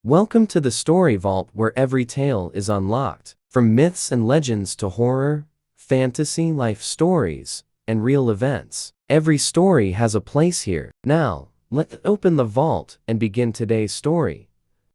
Welcome to the Story Vault, where every tale is unlocked. From myths and legends to horror, fantasy, life stories, and real events. Every story has a place here. Now, let's open the vault and begin today's story.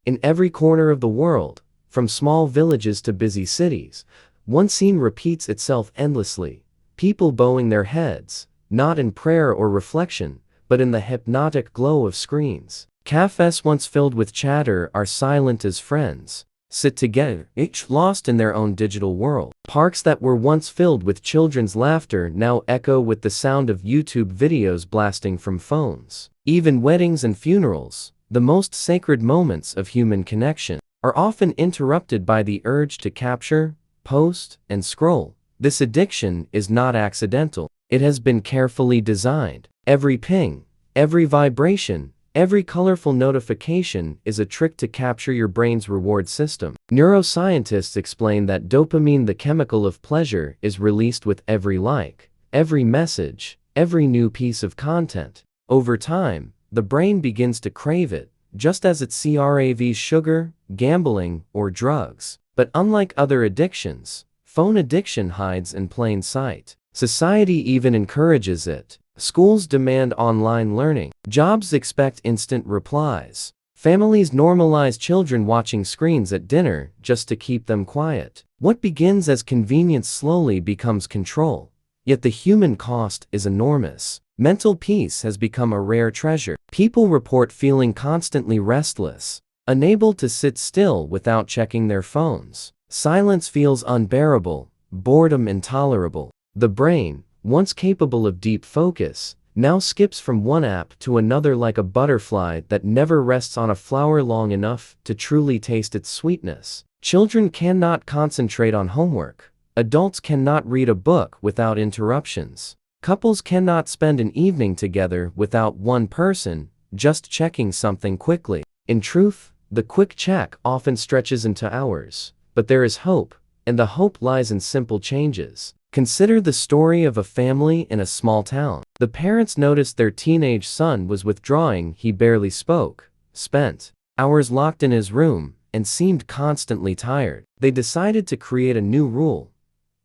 In every corner of the world, from small villages to busy cities, one scene repeats itself endlessly. People bowing their heads, not in prayer or reflection, but in the hypnotic glow of screens. Cafes once filled with chatter are silent as friends sit together, each lost in their own digital world. Parks that were once filled with children's laughter now echo with the sound of YouTube videos blasting from phones. Even weddings and funerals, the most sacred moments of human connection, are often interrupted by the urge to capture, post, and scroll. This addiction is not accidental. It has been carefully designed. Every ping, every vibration, every colorful notification is a trick to capture your brain's reward system. Neuroscientists explain that dopamine, the chemical of pleasure, is released with every like, every message, every new piece of content. Over time, the brain begins to crave it, just as it craves sugar, gambling, or drugs. But unlike other addictions, phone addiction hides in plain sight. Society even encourages it. Schools demand online learning. Jobs expect instant replies. Families normalize children watching screens at dinner just to keep them quiet. What begins as convenience slowly becomes control. Yet the human cost is enormous. Mental peace has become a rare treasure. People report feeling constantly restless, unable to sit still without checking their phones. Silence feels unbearable, boredom intolerable. The brain, once capable of deep focus, now skips from one app to another like a butterfly that never rests on a flower long enough to truly taste its sweetness. Children cannot concentrate on homework. Adults cannot read a book without interruptions. Couples cannot spend an evening together without one person just checking something quickly. In truth, the quick check often stretches into hours. But there is hope, and the hope lies in simple changes. Consider the story of a family in a small town. The parents noticed their teenage son was withdrawing. He barely spoke, spent hours locked in his room, and seemed constantly tired. They decided to create a new rule: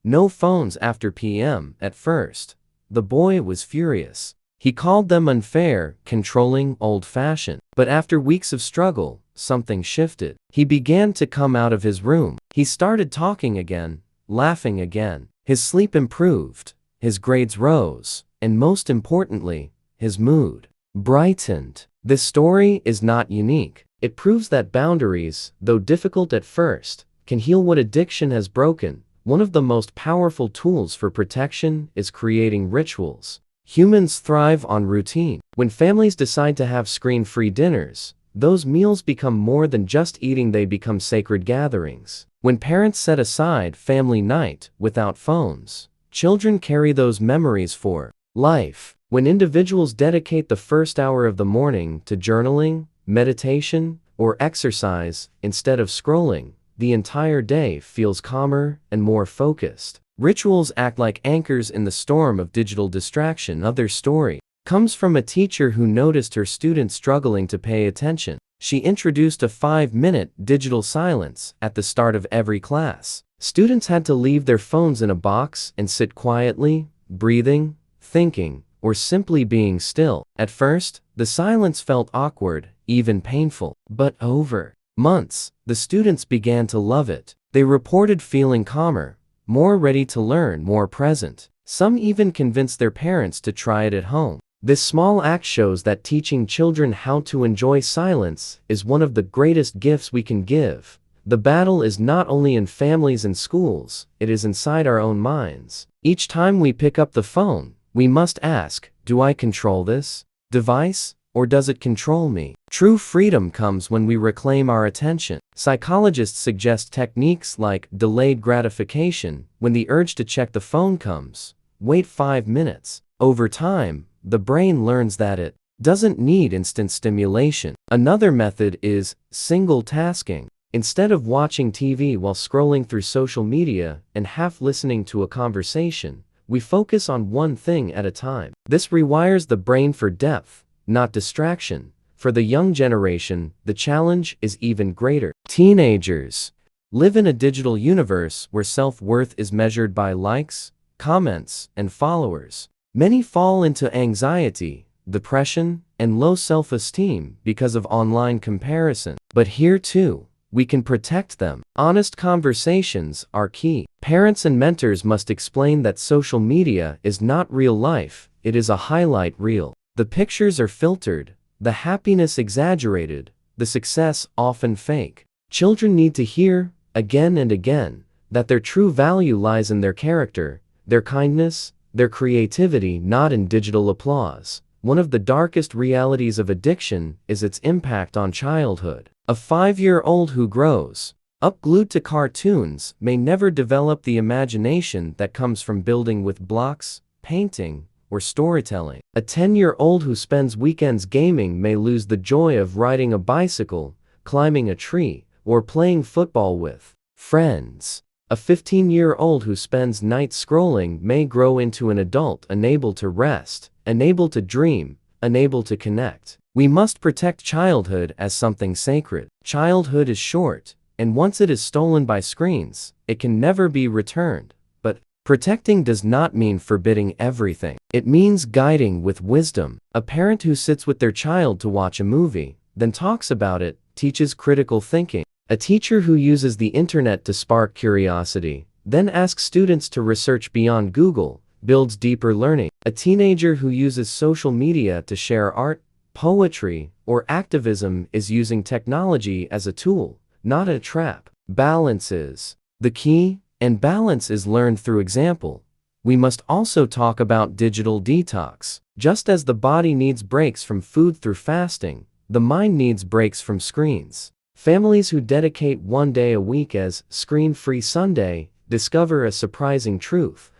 no phones after PM. At first, the boy was furious. He called them unfair, controlling, old-fashioned. But after weeks of struggle, something shifted. He began to come out of his room. He started talking again, laughing again. His sleep improved, his grades rose, and most importantly, his mood brightened. This story is not unique. It proves that boundaries, though difficult at first, can heal what addiction has broken. One of the most powerful tools for protection is creating rituals. Humans thrive on routine. When families decide to have screen-free dinners, those meals become more than just eating, they become sacred gatherings. When parents set aside family night without phones, children carry those memories for life. When individuals dedicate the first hour of the morning to journaling, meditation, or exercise instead of scrolling, the entire day feels calmer and more focused. Rituals act like anchors in the storm of digital distraction. Another story comes from a teacher who noticed her students struggling to pay attention. She introduced a 5-minute digital silence at the start of every class. Students had to leave their phones in a box and sit quietly, breathing, thinking, or simply being still. At first, the silence felt awkward, even painful. But over months, the students began to love it. They reported feeling calmer, more ready to learn, more present. Some even convinced their parents to try it at home. This small act shows that teaching children how to enjoy silence is one of the greatest gifts we can give. The battle is not only in families and schools, it is inside our own minds. Each time we pick up the phone, we must ask, do I control this device, or does it control me? True freedom comes when we reclaim our attention. Psychologists suggest techniques like delayed gratification. When the urge to check the phone comes, wait 5 minutes. Over time, the brain learns that it doesn't need instant stimulation. Another method is single tasking. Instead of watching TV while scrolling through social media and half listening to a conversation, we focus on one thing at a time. This rewires the brain for depth, not distraction. For the young generation, the challenge is even greater. Teenagers live in a digital universe where self-worth is measured by likes, comments, and followers. Many fall into anxiety, depression, and low self-esteem because of online comparison. But here too, we can protect them. Honest conversations are key. Parents and mentors must explain that social media is not real life, it is a highlight reel. The pictures are filtered, the happiness exaggerated, the success often fake. Children need to hear, again and again, that their true value lies in their character, their kindness, their creativity, not in digital applause. One of the darkest realities of addiction is its impact on childhood. A 5-year-old who grows up glued to cartoons may never develop the imagination that comes from building with blocks, painting, or storytelling. A 10-year-old who spends weekends gaming may lose the joy of riding a bicycle, climbing a tree, or playing football with friends. A 15-year-old who spends nights scrolling may grow into an adult unable to rest, unable to dream, unable to connect. We must protect childhood as something sacred. Childhood is short, and once it is stolen by screens, it can never be returned. But protecting does not mean forbidding everything. It means guiding with wisdom. A parent who sits with their child to watch a movie, then talks about it, teaches critical thinking. A teacher who uses the internet to spark curiosity, then asks students to research beyond Google, builds deeper learning. A teenager who uses social media to share art, poetry, or activism is using technology as a tool, not a trap. Balance is the key, and balance is learned through example. We must also talk about digital detox. Just as the body needs breaks from food through fasting, the mind needs breaks from screens. Families who dedicate one day a week as screen-free Sunday discover a surprising truth.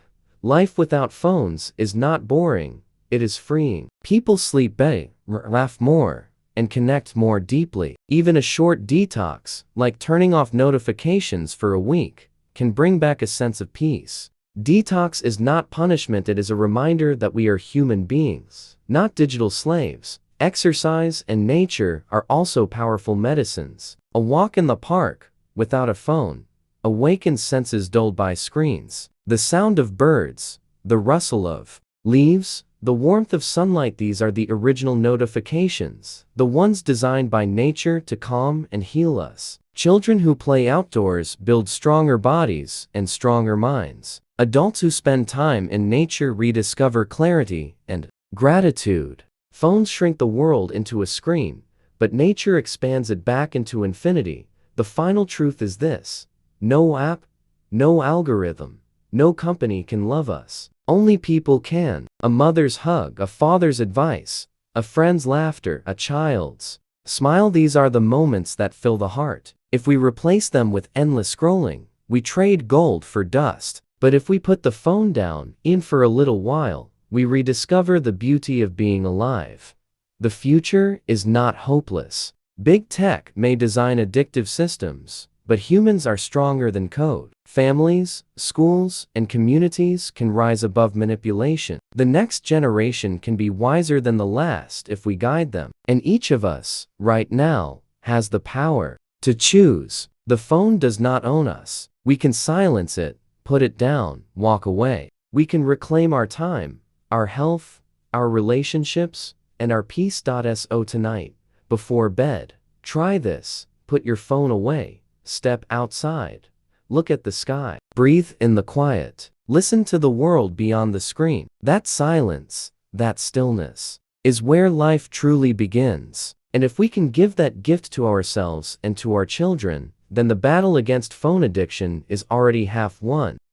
Life without phones is not boring, it is freeing. People sleep better, laugh more, and connect more deeply. Even a short detox, like turning off notifications for a week, can bring back a sense of peace. Detox is not punishment, it is a reminder that we are human beings, not digital slaves. Exercise and nature are also powerful medicines. A walk in the park, without a phone, awakens senses dulled by screens. The sound of birds, the rustle of leaves, the warmth of sunlight, these are the original notifications, the ones designed by nature to calm and heal us. Children who play outdoors build stronger bodies and stronger minds. Adults who spend time in nature rediscover clarity and gratitude. Phones shrink the world into a screen, but nature expands it back into infinity. The final truth is this: no app, no algorithm, no company can love us. Only people can. A mother's hug, a father's advice, a friend's laughter, a child's smile, these are the moments that fill the heart. If we replace them with endless scrolling, we trade gold for dust. But if we put the phone down, in for a little while, we rediscover the beauty of being alive. The future is not hopeless. Big tech may design addictive systems, but humans are stronger than code. Families, schools, and communities can rise above manipulation. The next generation can be wiser than the last if we guide them. And each of us, right now, has the power to choose. The phone does not own us. We can silence it, put it down, walk away. We can reclaim our time, our health, our relationships, and our peace. So tonight, before bed, try this. Put your phone away, step outside, look at the sky, breathe in the quiet, listen to the world beyond the screen. That silence, that stillness, is where life truly begins. And if we can give that gift to ourselves and to our children, then the battle against phone addiction is already half won.